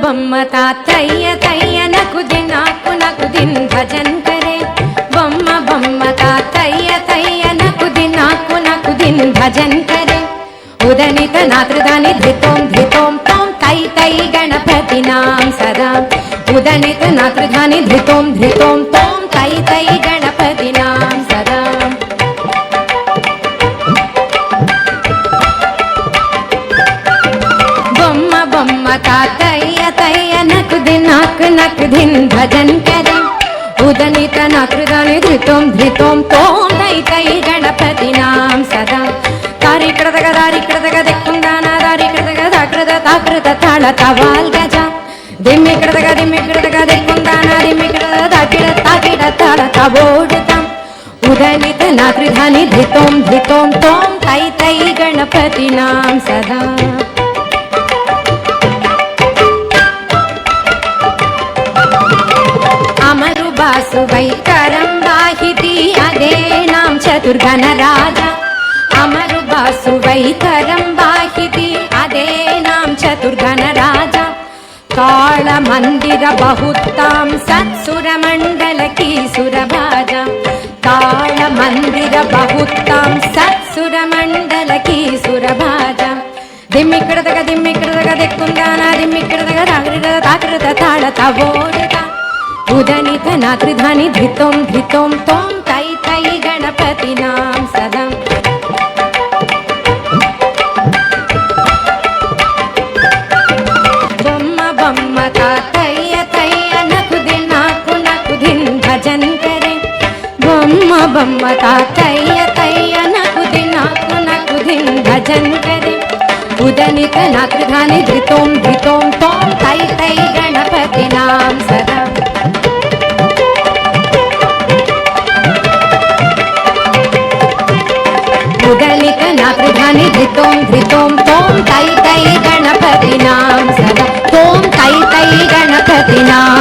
बम्म तातय्य तय्य नकुदिन नाकु नकुदिन भजन करे बम्म बम्म तातय्य तय्य नकुदिन नाकु नकुदिन भजन करे उदनित नात्रदानि धृतों धृतों तों तै तै गणपतिनां सदा उदनित नात्रदानि धृतों धृतों तों तै तै गणपतिनां सदा बम्म बम्म तातय्य तय्य नकुदिन नाकु नकुदिन भजन करे उदनित नात्रदानि धृतों धृतों तों तै तै गणपतिनां सदा तारी कृतग दिक्कुंदाना तारी कृतग ताकृत ताल तवाल गजा दिम्मि कृतग दिक्कुंदाना दिम्मि कृतग ताकिड ताल तवोडता उदनित नात्रदानि धृतों धृतों तों तै तै गणपतिनां सदा अमरु बासु वैकरं वाहिति अदेनां चतुर्गणराजा अमरु बासु वैकरं वाहिति अदेनां चतुर्गणराजा काल मंदिर बहुत्तां सत्सुरमण्डल की सुरभाजा काल मंदिर बहुत्तां सत्सुरमण्डल की सुरभाजा दिम्मि कृतग दिक्कुंदाना दिम्मि कृतग ताकृत ताल तवोडता उदनित नात्रदानि धृतों धृतों तों तै तै गणपतिनां सदा बम्म बम्म तातय्य तय्य नकुदिन नाकु नकुदिन भजन करे बम्म बम्म तातय्य तय्य नकुदिन नाकु नकुदिन भजन करे उदनित नात्रदानि धृतों धृतों तों तै तै गणपतिनां सदा उदनित नात्रदानि धृतों धृतों तों तै तै गणपतिनां सदा तों तै तै गणपतिनां